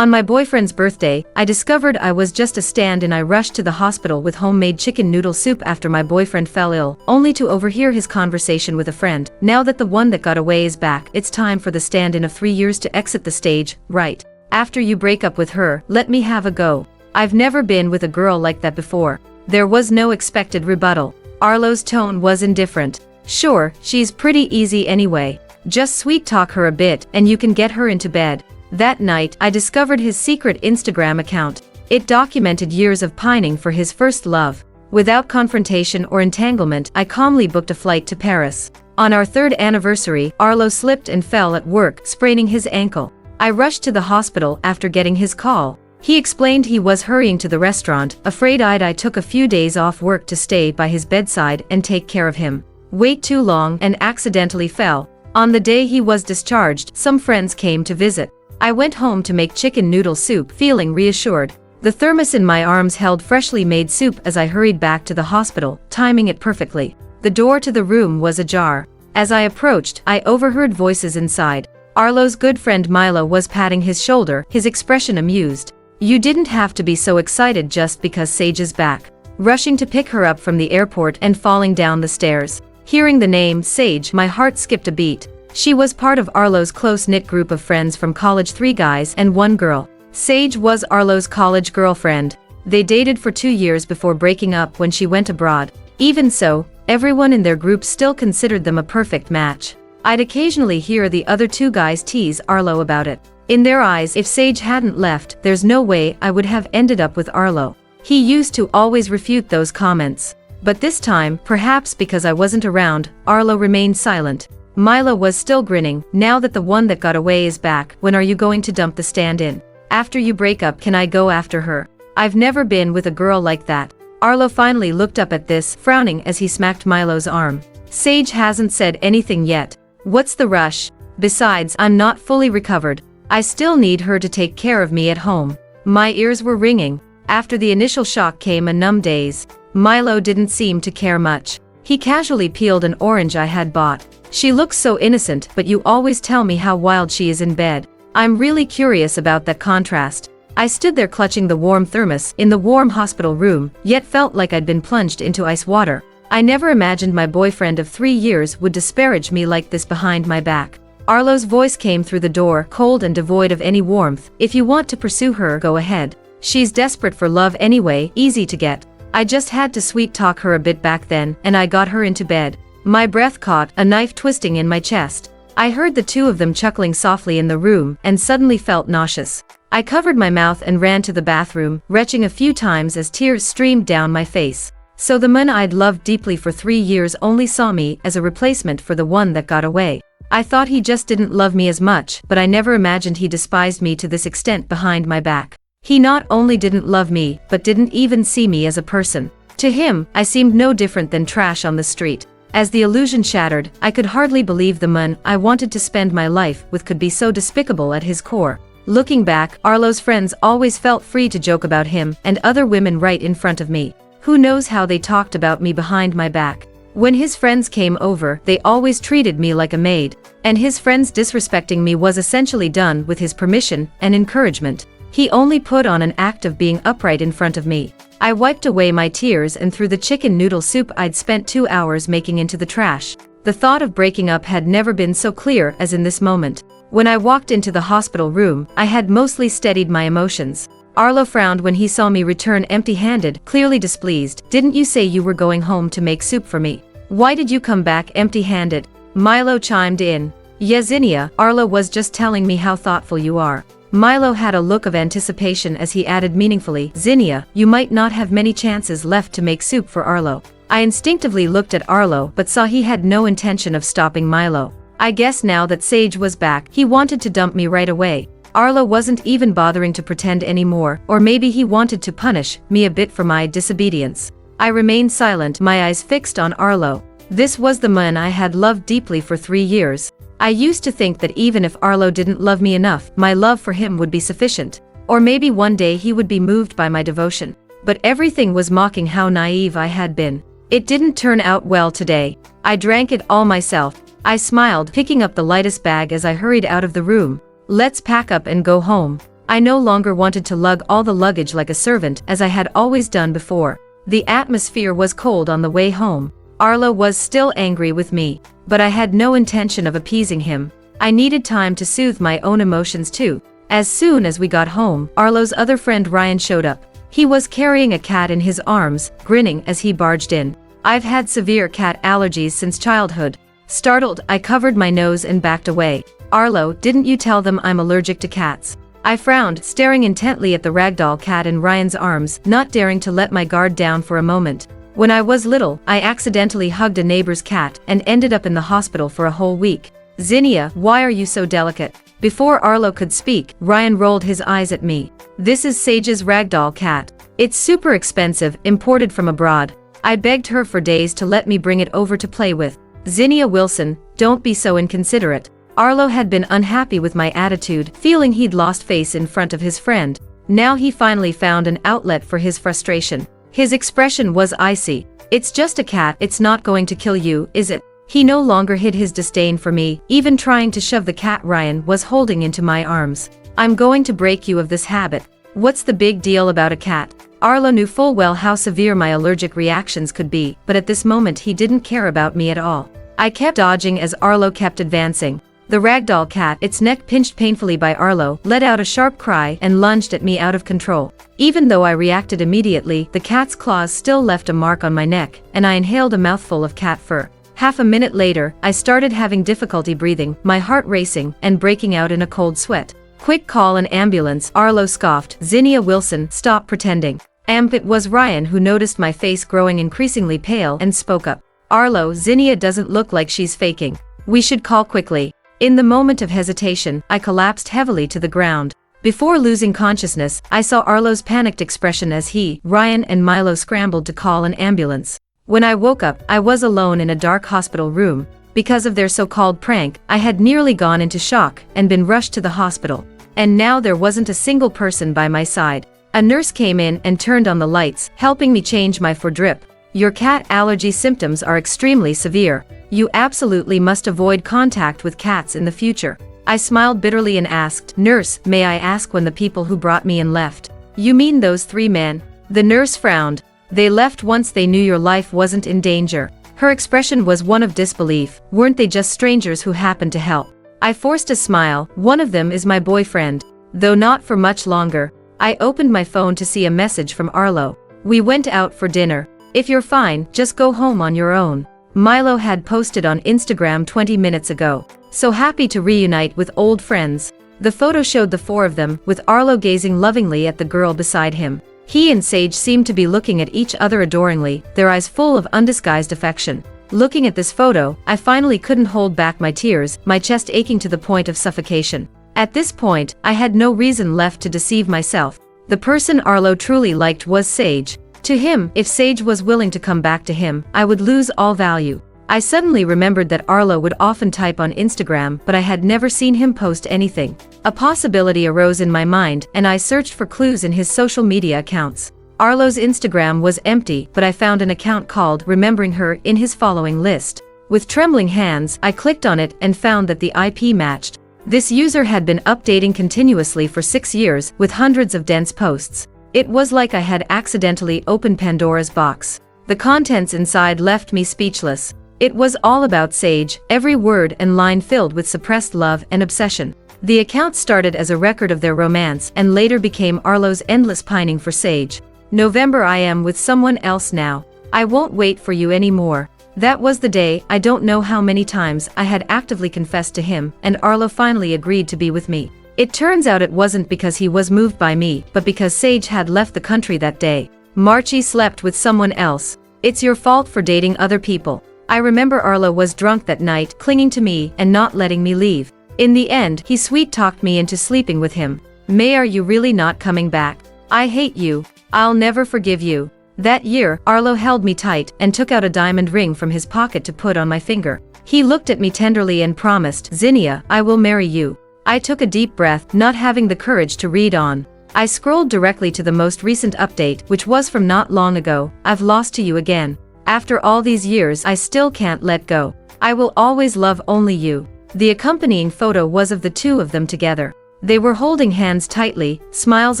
On my boyfriend's birthday, I discovered I was just a stand-in. I rushed to the hospital with homemade chicken noodle soup after my boyfriend fell ill, only to overhear his conversation with a friend. Now that the one that got away is back, it's time for the stand-in of 3 years to exit the stage, right? After you break up with her, let me have a go. I've never been with a girl like that before. There was no expected rebuttal. Arlo's tone was indifferent. Sure, she's pretty easy anyway. Just sweet talk her a bit and you can get her into bed. That night, I discovered his secret Instagram account. It documented years of pining for his first love. Without confrontation or entanglement, I calmly booked a flight to Paris. On our 3rd anniversary, Arlo slipped and fell at work, spraining his ankle. I rushed to the hospital after getting his call. He explained he was hurrying to the restaurant, afraid I took a few days off work to stay by his bedside and take care of him. Wait too long and accidentally fell. On the day he was discharged, some friends came to visit. I went home to make chicken noodle soup, feeling reassured. The thermos in my arms held freshly made soup as I hurried back to the hospital, timing it perfectly. The door to the room was ajar. As I approached, I overheard voices inside. Arlo's good friend Milo was patting his shoulder, his expression amused. You didn't have to be so excited just because Sage is back. Rushing to pick her up from the airport and falling down the stairs. Hearing the name Sage, my heart skipped a beat. She was part of Arlo's close-knit group of friends from college, 3 guys and 1 girl. Sage was Arlo's college girlfriend. They dated for 2 years before breaking up when she went abroad. Even so, everyone in their group still considered them a perfect match. I'd occasionally hear the other 2 guys tease Arlo about it. In their eyes, if Sage hadn't left, there's no way I would have ended up with Arlo. He used to always refute those comments. But this time, perhaps because I wasn't around, Arlo remained silent. Milo was still grinning. Now that the one that got away is back, when are you going to dump the stand-in? After you break up, can I go after her? I've never been with a girl like that. Arlo finally looked up at this, frowning as he smacked Milo's arm. Sage hasn't said anything yet. What's the rush? Besides, I'm not fully recovered. I still need her to take care of me at home. My ears were ringing. After the initial shock came a numb daze. Milo didn't seem to care much. He casually peeled an orange I had bought. She looks so innocent, but you always tell me how wild she is in bed. I'm really curious about that contrast. I stood there clutching the warm thermos in the warm hospital room, yet felt like I'd been plunged into ice water. I never imagined my boyfriend of 3 years would disparage me like this behind my back. Arlo's voice came through the door, cold and devoid of any warmth. If you want to pursue her, go ahead. She's desperate for love anyway, easy to get. I just had to sweet talk her a bit back then, and I got her into bed. My breath caught, a knife twisting in my chest. I heard the 2 of them chuckling softly in the room, and suddenly felt nauseous. I covered my mouth and ran to the bathroom, retching a few times as tears streamed down my face. So the man I'd loved deeply for 3 years only saw me as a replacement for the one that got away. I thought he just didn't love me as much, but I never imagined he despised me to this extent behind my back. He not only didn't love me, but didn't even see me as a person. To him, I seemed no different than trash on the street. As the illusion shattered, I could hardly believe the man I wanted to spend my life with could be so despicable at his core. Looking back, Arlo's friends always felt free to joke about him and other women right in front of me. Who knows how they talked about me behind my back. When his friends came over, they always treated me like a maid, and his friends disrespecting me was essentially done with his permission and encouragement. He only put on an act of being upright in front of me. I wiped away my tears and threw the chicken noodle soup I'd spent 2 hours making into the trash. The thought of breaking up had never been so clear as in this moment. When I walked into the hospital room, I had mostly steadied my emotions. Arlo frowned when he saw me return empty-handed, clearly displeased. Didn't you say you were going home to make soup for me? Why did you come back empty-handed? Milo chimed in. Yeah, Zenia, Arlo was just telling me how thoughtful you are. Milo had a look of anticipation as he added meaningfully, Zenia, you might not have many chances left to make soup for Arlo. I instinctively looked at Arlo but saw he had no intention of stopping Milo. I guess now that Sage was back, he wanted to dump me right away. Arlo wasn't even bothering to pretend anymore, or maybe he wanted to punish me a bit for my disobedience. I remained silent, my eyes fixed on Arlo. This was the man I had loved deeply for 3 years. I used to think that even if Arlo didn't love me enough, my love for him would be sufficient. Or maybe one day he would be moved by my devotion. But everything was mocking how naive I had been. It didn't turn out well today. I drank it all myself. I smiled, picking up the lightest bag as I hurried out of the room. Let's pack up and go home. I no longer wanted to lug all the luggage like a servant as I had always done before. The atmosphere was cold on the way home. Arlo was still angry with me, but I had no intention of appeasing him. I needed time to soothe my own emotions too. As soon as we got home, Arlo's other friend Ryan showed up. He was carrying a cat in his arms, grinning as he barged in. I've had severe cat allergies since childhood. Startled, I covered my nose and backed away. Arlo, didn't you tell them I'm allergic to cats? I frowned, staring intently at the ragdoll cat in Ryan's arms, not daring to let my guard down for a moment. When I was little, I accidentally hugged a neighbor's cat and ended up in the hospital for a whole week. Zenia, why are you so delicate? Before Arlo could speak, Ryan rolled his eyes at me. This is Sage's ragdoll cat. It's super expensive, imported from abroad. I begged her for days to let me bring it over to play with. Zenia Wilson, don't be so inconsiderate. Arlo had been unhappy with my attitude, feeling he'd lost face in front of his friend. Now he finally found an outlet for his frustration. His expression was icy. It's just a cat, it's not going to kill you, is it? He no longer hid his disdain for me, even trying to shove the cat Ryan was holding into my arms. I'm going to break you of this habit. What's the big deal about a cat? Arlo knew full well how severe my allergic reactions could be, but at this moment he didn't care about me at all. I kept dodging as Arlo kept advancing. The ragdoll cat, its neck pinched painfully by Arlo, let out a sharp cry and lunged at me out of control. Even though I reacted immediately, the cat's claws still left a mark on my neck, and I inhaled a mouthful of cat fur. Half a minute later, I started having difficulty breathing, my heart racing, and breaking out in a cold sweat. Quick, call an ambulance, Arlo scoffed. Zenia Wilson, stop pretending. It was Ryan who noticed my face growing increasingly pale and spoke up. Arlo, Zenia doesn't look like she's faking. We should call quickly. In the moment of hesitation, I collapsed heavily to the ground. Before losing consciousness, I saw Arlo's panicked expression as he, Ryan, and Milo scrambled to call an ambulance. When I woke up, I was alone in a dark hospital room. Because of their so-called prank, I had nearly gone into shock and been rushed to the hospital. And now there wasn't a single person by my side. A nurse came in and turned on the lights, helping me change my fur drip. Your cat allergy symptoms are extremely severe. You absolutely must avoid contact with cats in the future. I smiled bitterly and asked, Nurse, may I ask when the people who brought me in left? You mean those 3 men? The nurse frowned. They left once they knew your life wasn't in danger. Her expression was one of disbelief. Weren't they just strangers who happened to help? I forced a smile. One of them is my boyfriend. Though not for much longer. I opened my phone to see a message from Arlo. We went out for dinner. If you're fine, just go home on your own. Milo had posted on Instagram 20 minutes ago. So happy to reunite with old friends. The photo showed the 4 of them, with Arlo gazing lovingly at the girl beside him. He and Sage seemed to be looking at each other adoringly, their eyes full of undisguised affection. Looking at this photo, I finally couldn't hold back my tears, my chest aching to the point of suffocation. At this point, I had no reason left to deceive myself. The person Arlo truly liked was Sage. To him, if Sage was willing to come back to him, I would lose all value. I suddenly remembered that Arlo would often type on Instagram, but I had never seen him post anything. A possibility arose in my mind, and I searched for clues in his social media accounts. Arlo's Instagram was empty, but I found an account called Remembering Her in his following list. With trembling hands, I clicked on it and found that the IP matched. This user had been updating continuously for 6 years, with hundreds of dense posts. It was like I had accidentally opened Pandora's box. The contents inside left me speechless. It was all about Sage, every word and line filled with suppressed love and obsession. The account started as a record of their romance and later became Arlo's endless pining for Sage. November, I am with someone else now. I won't wait for you anymore. That was the day. I don't know how many times I had actively confessed to him, and Arlo finally agreed to be with me. It turns out it wasn't because he was moved by me, but because Sage had left the country that day. Marchie slept with someone else. It's your fault for dating other people. I remember Arlo was drunk that night, clinging to me and not letting me leave. In the end, he sweet-talked me into sleeping with him. May, are you really not coming back? I hate you. I'll never forgive you. That year, Arlo held me tight and took out a diamond ring from his pocket to put on my finger. He looked at me tenderly and promised, Zenia, I will marry you. I took a deep breath, not having the courage to read on. I scrolled directly to the most recent update, which was from not long ago. I've lost to you again. After all these years, I still can't let go. I will always love only you. The accompanying photo was of the 2 of them together. They were holding hands tightly, smiles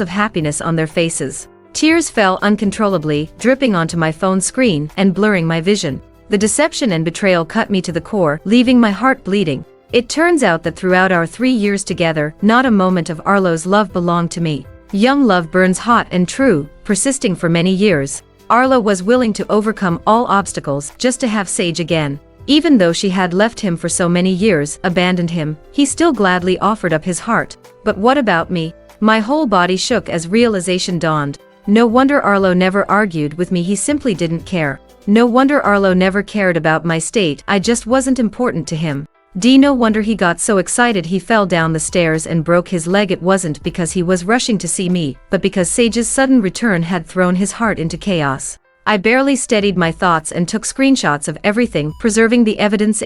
of happiness on their faces. Tears fell uncontrollably, dripping onto my phone screen and blurring my vision. The deception and betrayal cut me to the core, leaving my heart bleeding. It turns out that throughout our 3 years together, not a moment of Arlo's love belonged to me. Young love burns hot and true, persisting for many years. Arlo was willing to overcome all obstacles just to have Sage again. Even though she had left him for so many years, abandoned him, he still gladly offered up his heart. But what about me? My whole body shook as realization dawned. No wonder Arlo never argued with me, he simply didn't care. No wonder Arlo never cared about my state, I just wasn't important to him. No wonder he got so excited he fell down the stairs and broke his leg. It wasn't because he was rushing to see me, but because Sage's sudden return had thrown his heart into chaos. I barely steadied my thoughts and took screenshots of everything, preserving the evidence.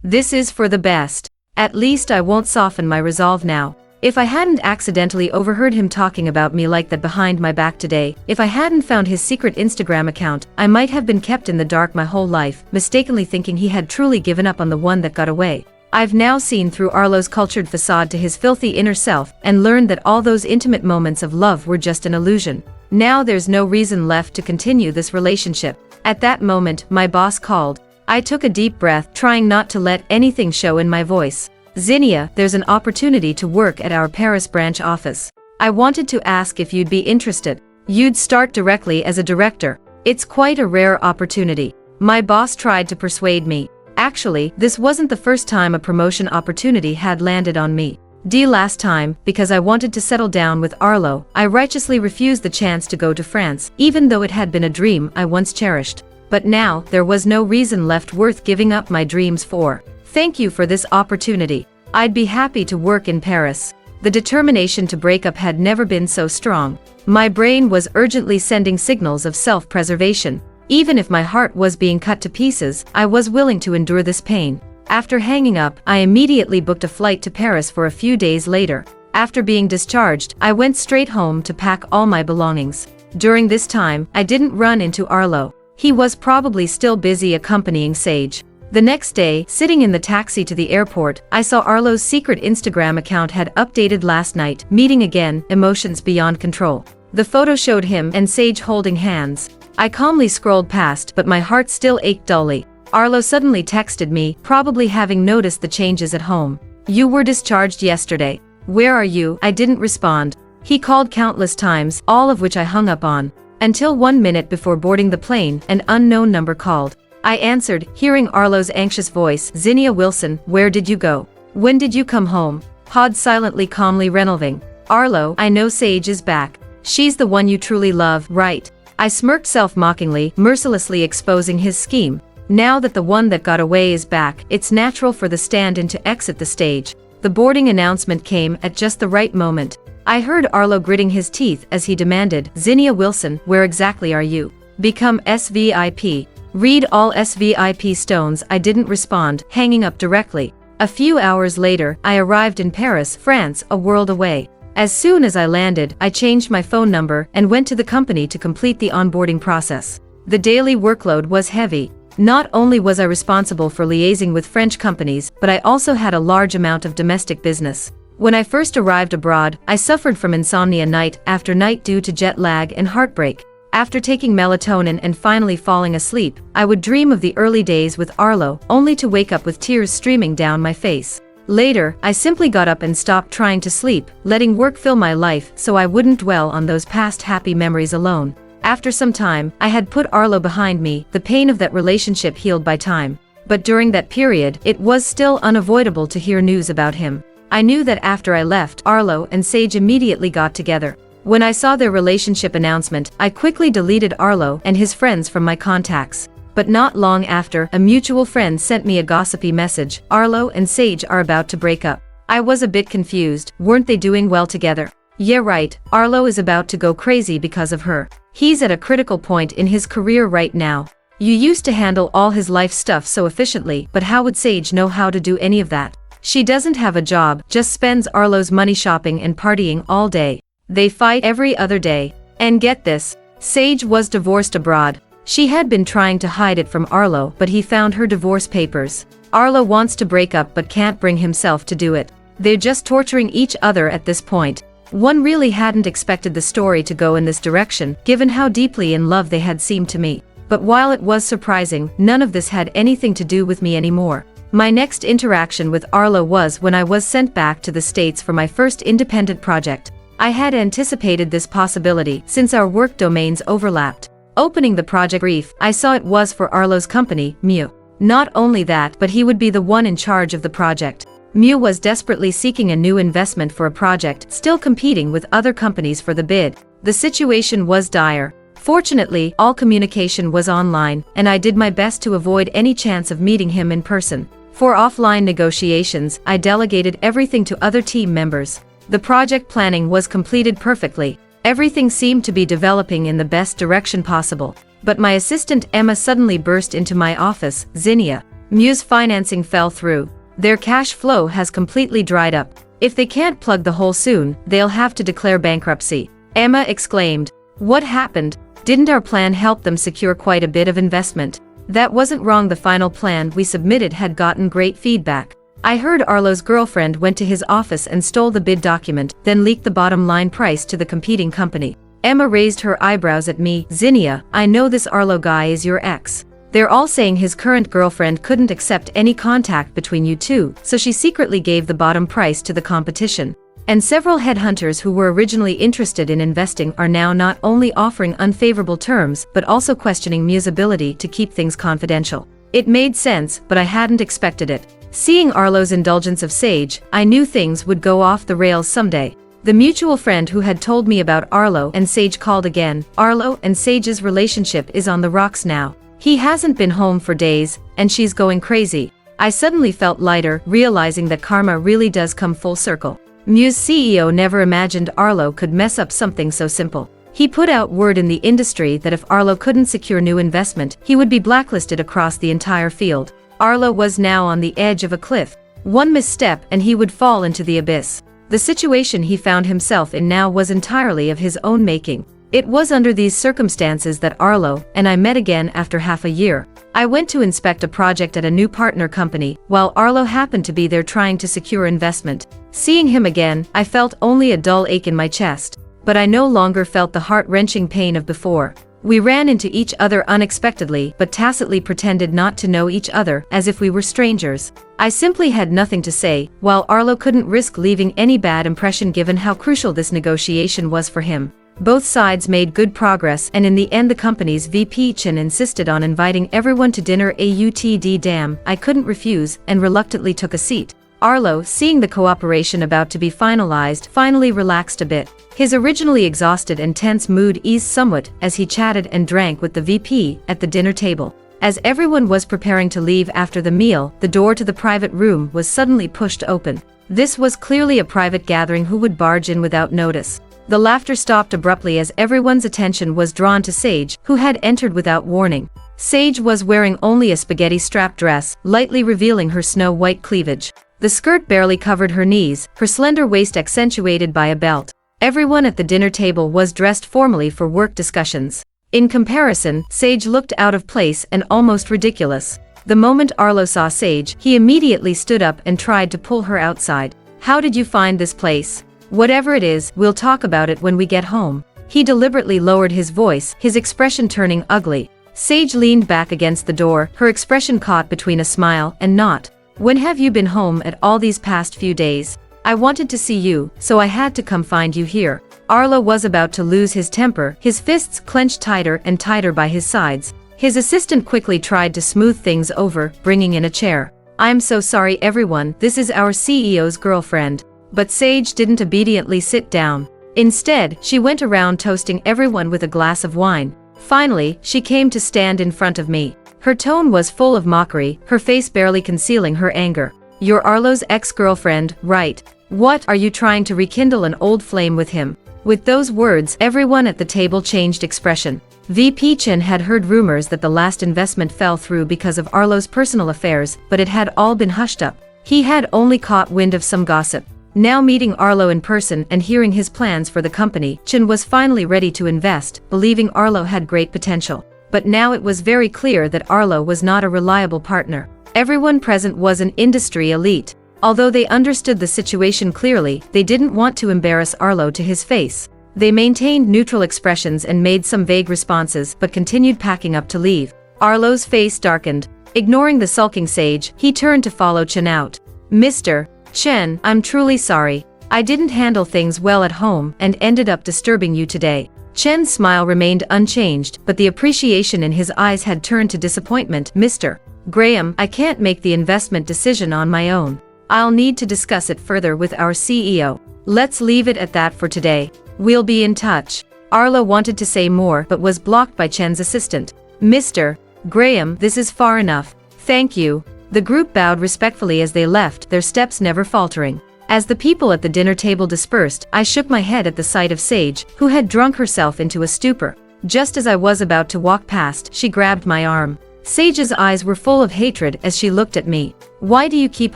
This is for the best. At least I won't soften my resolve now. If I hadn't accidentally overheard him talking about me like that behind my back today, if I hadn't found his secret Instagram account, I might have been kept in the dark my whole life, mistakenly thinking he had truly given up on the one that got away. I've now seen through Arlo's cultured facade to his filthy inner self, and learned that all those intimate moments of love were just an illusion. Now there's no reason left to continue this relationship. At that moment, my boss called. I took a deep breath, trying not to let anything show in my voice. Zenia, there's an opportunity to work at our Paris branch office. I wanted to ask if you'd be interested. You'd start directly as a director. It's quite a rare opportunity. My boss tried to persuade me. Actually, this wasn't the first time a promotion opportunity had landed on me. Last time, because I wanted to settle down with Arlo, I righteously refused the chance to go to France, even though it had been a dream I once cherished. But now, there was no reason left worth giving up my dreams for. Thank you for this opportunity. I'd be happy to work in Paris. The determination to break up had never been so strong. My brain was urgently sending signals of self-preservation. Even if my heart was being cut to pieces, I was willing to endure this pain. After hanging up, I immediately booked a flight to Paris for a few days later. After being discharged, I went straight home to pack all my belongings. During this time, I didn't run into Arlo. He was probably still busy accompanying Sage. The next day, sitting in the taxi to the airport, I saw Arlo's secret Instagram account had updated last night, meeting again, emotions beyond control. The photo showed him and Sage holding hands. I calmly scrolled past, but my heart still ached dully. Arlo suddenly texted me, probably having noticed the changes at home. You were discharged yesterday. Where are you? I didn't respond. He called countless times, all of which I hung up on. Until 1 minute before boarding the plane, an unknown number called. I answered, hearing Arlo's anxious voice. Zenia Wilson, where did you go? When did you come home? Pod silently calmly revolving. Arlo, I know Sage is back. She's the one you truly love, right? I smirked self-mockingly, mercilessly exposing his scheme. Now that the one that got away is back, it's natural for the stand-in to exit the stage. The boarding announcement came at just the right moment. I heard Arlo gritting his teeth as he demanded, Zenia Wilson, where exactly are you? Become SVIP. Read all SVIP stones. I didn't respond, hanging up directly. A few hours later, I arrived in Paris, France, a world away. As soon as I landed, I changed my phone number and went to the company to complete the onboarding process. The daily workload was heavy. Not only was I responsible for liaising with French companies, but I also had a large amount of domestic business. When I first arrived abroad, I suffered from insomnia night after night due to jet lag and heartbreak. After taking melatonin and finally falling asleep, I would dream of the early days with Arlo, only to wake up with tears streaming down my face. Later, I simply got up and stopped trying to sleep, letting work fill my life so I wouldn't dwell on those past happy memories alone. After some time, I had put Arlo behind me, the pain of that relationship healed by time. But during that period, it was still unavoidable to hear news about him. I knew that after I left, Arlo and Sage immediately got together. When I saw their relationship announcement, I quickly deleted Arlo and his friends from my contacts. But not long after, a mutual friend sent me a gossipy message. Arlo and Sage are about to break up. I was a bit confused. Weren't they doing well together? Yeah, right. Arlo is about to go crazy because of her. He's at a critical point in his career right now. You used to handle all his life stuff so efficiently, but how would Sage know how to do any of that? She doesn't have a job, just spends Arlo's money shopping and partying all day. They fight every other day. And get this, Sage was divorced abroad. She had been trying to hide it from Arlo, but he found her divorce papers. Arlo wants to break up but can't bring himself to do it. They're just torturing each other at this point. One really hadn't expected the story to go in this direction, given how deeply in love they had seemed to me. But while it was surprising, none of this had anything to do with me anymore. My next interaction with Arlo was when I was sent back to the States for my first independent project. I had anticipated this possibility since our work domains overlapped. Opening the project brief, I saw it was for Arlo's company, Mew. Not only that, but he would be the one in charge of the project. Mew was desperately seeking a new investment for a project, still competing with other companies for the bid. The situation was dire. Fortunately, all communication was online, and I did my best to avoid any chance of meeting him in person. For offline negotiations, I delegated everything to other team members. The project planning was completed perfectly. Everything seemed to be developing in the best direction possible. But my assistant Emma suddenly burst into my office. Zenia, Mew's financing fell through. Their cash flow has completely dried up. If they can't plug the hole soon, they'll have to declare bankruptcy. Emma exclaimed. What happened? Didn't our plan help them secure quite a bit of investment? That wasn't wrong. The final plan we submitted had gotten great feedback. I heard Arlo's girlfriend went to his office and stole the bid document, then leaked the bottom line price to the competing company. Emma raised her eyebrows at me. Zenia, I know this Arlo guy is your ex. They're all saying his current girlfriend couldn't accept any contact between you two, so she secretly gave the bottom price to the competition. And several headhunters who were originally interested in investing are now not only offering unfavorable terms but also questioning Mew's ability to keep things confidential. It made sense, but I hadn't expected it. Seeing Arlo's indulgence of Sage, I knew things would go off the rails someday. The mutual friend who had told me about Arlo and Sage called again. Arlo and Sage's relationship is on the rocks now. He hasn't been home for days, and she's going crazy. I suddenly felt lighter, realizing that karma really does come full circle. Mew's CEO never imagined Arlo could mess up something so simple. He put out word in the industry that if Arlo couldn't secure new investment, he would be blacklisted across the entire field. Arlo was now on the edge of a cliff. One misstep and he would fall into the abyss. The situation he found himself in now was entirely of his own making. It was under these circumstances that Arlo and I met again after half a year. I went to inspect a project at a new partner company, while Arlo happened to be there trying to secure investment. Seeing him again, I felt only a dull ache in my chest. But I no longer felt the heart-wrenching pain of before. We ran into each other unexpectedly but tacitly pretended not to know each other, as if we were strangers. I simply had nothing to say, while Arlo couldn't risk leaving any bad impression given how crucial this negotiation was for him. Both sides made good progress, and in the end the company's VP Chen insisted on inviting everyone to dinner. Damn, I couldn't refuse, and reluctantly took a seat. Arlo, seeing the cooperation about to be finalized, finally relaxed a bit. His originally exhausted and tense mood eased somewhat as he chatted and drank with the VP at the dinner table. As everyone was preparing to leave after the meal, the door to the private room was suddenly pushed open. This was clearly a private gathering. Who would barge in without notice? The laughter stopped abruptly as everyone's attention was drawn to Sage, who had entered without warning. Sage was wearing only a spaghetti-strap dress, lightly revealing her snow-white cleavage. The skirt barely covered her knees, her slender waist accentuated by a belt. Everyone at the dinner table was dressed formally for work discussions. In comparison, Sage looked out of place and almost ridiculous. The moment Arlo saw Sage, he immediately stood up and tried to pull her outside. How did you find this place? Whatever it is, we'll talk about it when we get home. He deliberately lowered his voice, his expression turning ugly. Sage leaned back against the door, her expression caught between a smile and not. When have you been home at all these past few days? I wanted to see you, so I had to come find you here. Arlo was about to lose his temper, his fists clenched tighter and tighter by his sides. His assistant quickly tried to smooth things over, bringing in a chair. I'm so sorry everyone, this is our CEO's girlfriend. But Sage didn't obediently sit down. Instead, she went around toasting everyone with a glass of wine. Finally, she came to stand in front of me. Her tone was full of mockery, her face barely concealing her anger. You're Arlo's ex-girlfriend, right? What, are you trying to rekindle an old flame with him? With those words, everyone at the table changed expression. VP Chen had heard rumors that the last investment fell through because of Arlo's personal affairs, but it had all been hushed up. He had only caught wind of some gossip. Now meeting Arlo in person and hearing his plans for the company, Chen was finally ready to invest, believing Arlo had great potential. But now it was very clear that Arlo was not a reliable partner. Everyone present was an industry elite. Although they understood the situation clearly, they didn't want to embarrass Arlo to his face. They maintained neutral expressions and made some vague responses but continued packing up to leave. Arlo's face darkened. Ignoring the sulking Sage, he turned to follow Chen out. Mr. Chen, I'm truly sorry. I didn't handle things well at home and ended up disturbing you today. Chen's smile remained unchanged, but the appreciation in his eyes had turned to disappointment. Mr. Graham, I can't make the investment decision on my own. I'll need to discuss it further with our CEO. Let's leave it at that for today. We'll be in touch. Arlo wanted to say more but was blocked by Chen's assistant. Mr. Graham, this is far enough. Thank you. The group bowed respectfully as they left, their steps never faltering. As the people at the dinner table dispersed, I shook my head at the sight of Sage, who had drunk herself into a stupor. Just as I was about to walk past, she grabbed my arm. Sage's eyes were full of hatred as she looked at me. Why do you keep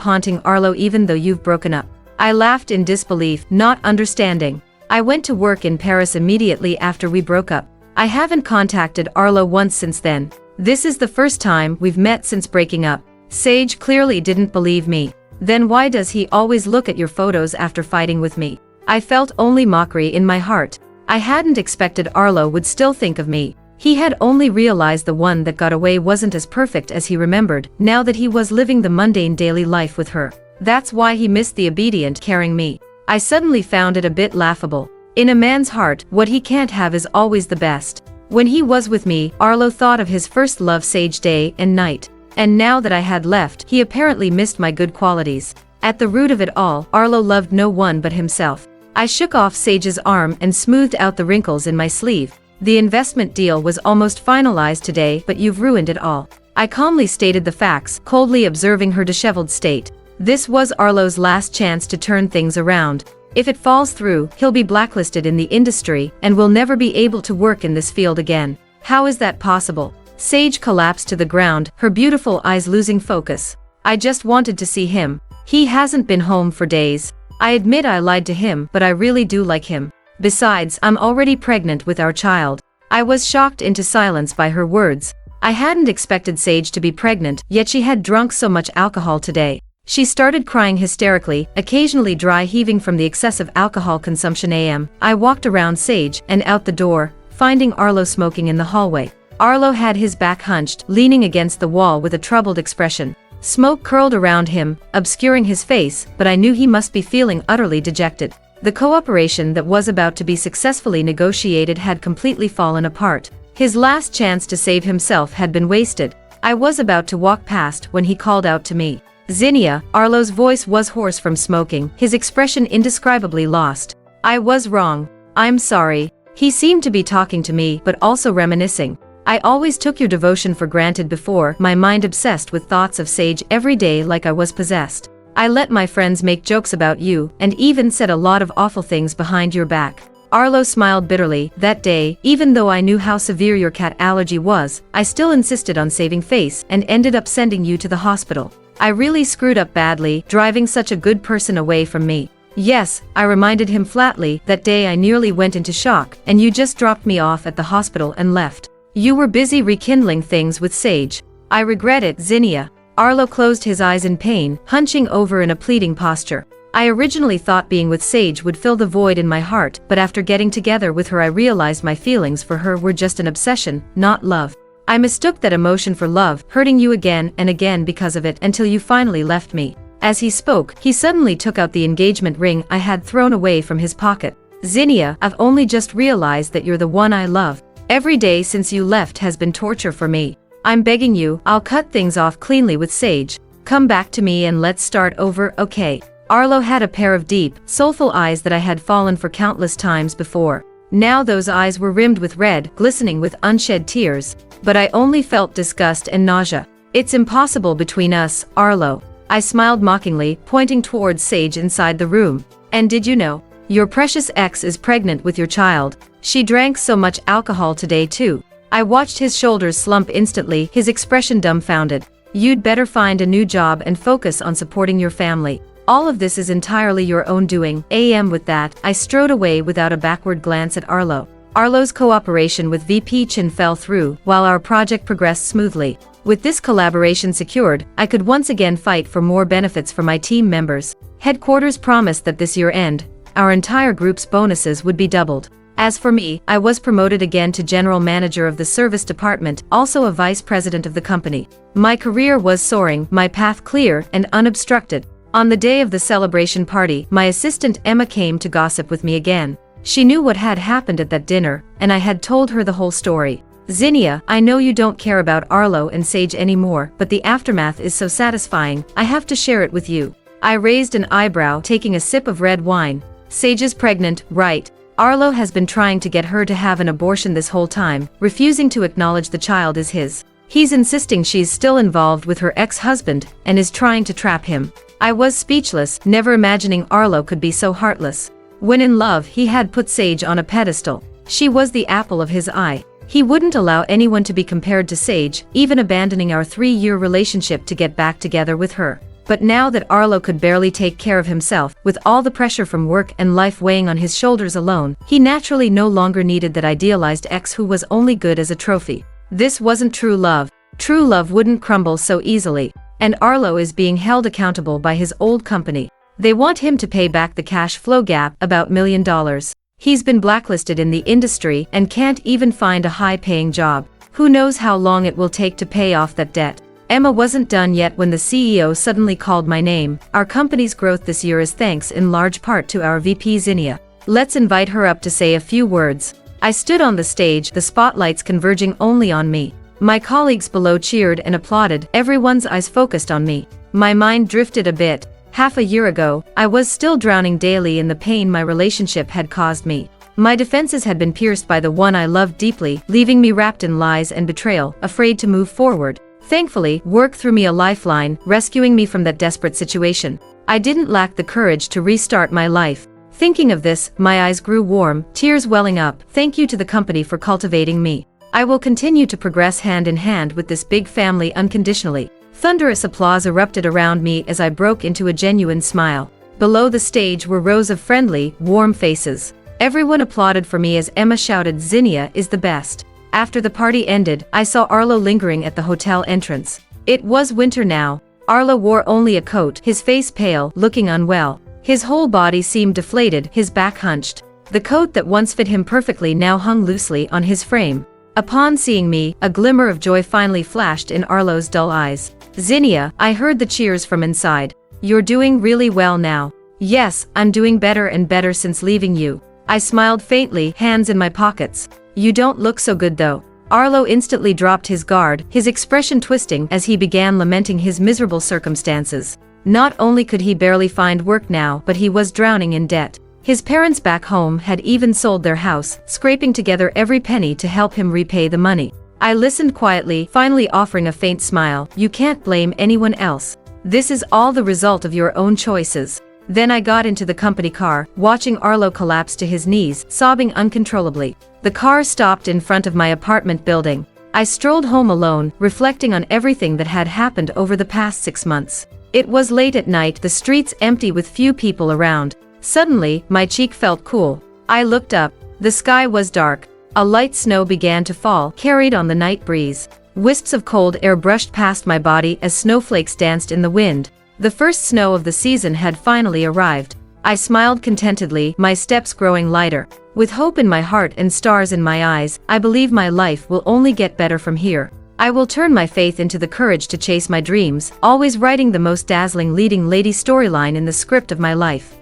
haunting Arlo even though you've broken up? I laughed in disbelief, not understanding. I went to work in Paris immediately after we broke up. I haven't contacted Arlo once since then. This is the first time we've met since breaking up. Sage clearly didn't believe me. Then why does he always look at your photos after fighting with me? I felt only mockery in my heart. I hadn't expected Arlo would still think of me. He had only realized the one that got away wasn't as perfect as he remembered, now that he was living the mundane daily life with her. That's why he missed the obedient, caring me. I suddenly found it a bit laughable. In a man's heart, what he can't have is always the best. When he was with me, Arlo thought of his first love Sage day and night. And now that I had left, he apparently missed my good qualities. At the root of it all, Arlo loved no one but himself. I shook off Sage's arm and smoothed out the wrinkles in my sleeve. The investment deal was almost finalized today, but you've ruined it all. I calmly stated the facts, coldly observing her disheveled state. This was Arlo's last chance to turn things around. If it falls through, he'll be blacklisted in the industry and will never be able to work in this field again. How is that possible? Sage collapsed to the ground, her beautiful eyes losing focus. I just wanted to see him. He hasn't been home for days. I admit I lied to him, but I really do like him. Besides, I'm already pregnant with our child. I was shocked into silence by her words. I hadn't expected Sage to be pregnant, yet she had drunk so much alcohol today. She started crying hysterically, occasionally dry heaving from the excessive alcohol consumption. I walked around Sage and out the door, finding Arlo smoking in the hallway. Arlo had his back hunched, leaning against the wall with a troubled expression. Smoke curled around him, obscuring his face, but I knew he must be feeling utterly dejected. The cooperation that was about to be successfully negotiated had completely fallen apart. His last chance to save himself had been wasted. I was about to walk past when he called out to me. Zenia. Arlo's voice was hoarse from smoking, his expression indescribably lost. I was wrong. I'm sorry. He seemed to be talking to me, but also reminiscing. I always took your devotion for granted before, my mind obsessed with thoughts of Sage every day like I was possessed. I let my friends make jokes about you, and even said a lot of awful things behind your back. Arlo smiled bitterly. That day, even though I knew how severe your cat allergy was, I still insisted on saving face and ended up sending you to the hospital. I really screwed up badly, driving such a good person away from me. Yes, I reminded him flatly. That day I nearly went into shock, and you just dropped me off at the hospital and left. You were busy rekindling things with Sage. I regret it, Zenia. Arlo closed his eyes in pain, hunching over in a pleading posture. I originally thought being with Sage would fill the void in my heart, but after getting together with her I realized my feelings for her were just an obsession, not love. I mistook that emotion for love, hurting you again and again because of it until you finally left me. As he spoke, he suddenly took out the engagement ring I had thrown away from his pocket. Zenia, I've only just realized that you're the one I love. Every day since you left has been torture for me. I'm begging you, I'll cut things off cleanly with Sage. Come back to me and let's start over, okay? Arlo had a pair of deep, soulful eyes that I had fallen for countless times before. Now those eyes were rimmed with red, glistening with unshed tears. But I only felt disgust and nausea. It's impossible between us, Arlo. I smiled mockingly, pointing towards Sage inside the room. And did you know? Your precious ex is pregnant with your child. She drank so much alcohol today too. I watched his shoulders slump instantly, his expression dumbfounded. You'd better find a new job and focus on supporting your family. All of this is entirely your own doing. With that, I strode away without a backward glance at Arlo. Arlo's cooperation with VP Chen fell through, while our project progressed smoothly. With this collaboration secured, I could once again fight for more benefits for my team members. Headquarters promised that this year-end, our entire group's bonuses would be doubled. As for me, I was promoted again to general manager of the service department, also a vice president of the company. My career was soaring, my path clear and unobstructed. On the day of the celebration party, my assistant Emma came to gossip with me again. She knew what had happened at that dinner, and I had told her the whole story. Zenia, I know you don't care about Arlo and Sage anymore, but the aftermath is so satisfying, I have to share it with you. I raised an eyebrow, taking a sip of red wine. Sage is pregnant, right? Arlo has been trying to get her to have an abortion this whole time, refusing to acknowledge the child is his. He's insisting she's still involved with her ex-husband, and is trying to trap him. I was speechless, never imagining Arlo could be so heartless. When in love, he had put Sage on a pedestal. She was the apple of his eye. He wouldn't allow anyone to be compared to Sage, even abandoning our 3-year relationship to get back together with her. But now that Arlo could barely take care of himself, with all the pressure from work and life weighing on his shoulders alone, he naturally no longer needed that idealized ex who was only good as a trophy. This wasn't true love. True love wouldn't crumble so easily. And Arlo is being held accountable by his old company. They want him to pay back the cash flow gap, about $1 million. He's been blacklisted in the industry and can't even find a high-paying job. Who knows how long it will take to pay off that debt. Emma wasn't done yet when the CEO suddenly called my name. Our company's growth this year is thanks in large part to our VP Zenia. Let's invite her up to say a few words. I stood on the stage, the spotlights converging only on me. My colleagues below cheered and applauded, everyone's eyes focused on me. My mind drifted a bit. Half a year ago, I was still drowning daily in the pain my relationship had caused me. My defenses had been pierced by the one I loved deeply, leaving me wrapped in lies and betrayal, afraid to move forward. Thankfully, work threw me a lifeline, rescuing me from that desperate situation. I didn't lack the courage to restart my life. Thinking of this, my eyes grew warm, tears welling up. Thank you to the company for cultivating me. I will continue to progress hand in hand with this big family unconditionally. Thunderous applause erupted around me as I broke into a genuine smile. Below the stage were rows of friendly, warm faces. Everyone applauded for me as Emma shouted, "Zenia is the best." After the party ended, I saw Arlo lingering at the hotel entrance. It was winter now. Arlo wore only a coat, his face pale, looking unwell. His whole body seemed deflated, his back hunched. The coat that once fit him perfectly now hung loosely on his frame. Upon seeing me, a glimmer of joy finally flashed in Arlo's dull eyes. "Zenia," I heard the cheers from inside. "You're doing really well now." "Yes, I'm doing better and better since leaving you." I smiled faintly, hands in my pockets. "You don't look so good though." Arlo instantly dropped his guard, his expression twisting as he began lamenting his miserable circumstances. Not only could he barely find work now, but he was drowning in debt. His parents back home had even sold their house, scraping together every penny to help him repay the money. I listened quietly, finally offering a faint smile. "You can't blame anyone else. This is all the result of your own choices." Then I got into the company car, watching Arlo collapse to his knees, sobbing uncontrollably. The car stopped in front of my apartment building. I strolled home alone, reflecting on everything that had happened over the past 6 months. It was late at night, the streets empty with few people around. Suddenly, my cheek felt cool. I looked up. The sky was dark. A light snow began to fall, carried on the night breeze. Wisps of cold air brushed past my body as snowflakes danced in the wind. The first snow of the season had finally arrived. I smiled contentedly, my steps growing lighter. With hope in my heart and stars in my eyes, I believe my life will only get better from here. I will turn my faith into the courage to chase my dreams, always writing the most dazzling leading lady storyline in the script of my life.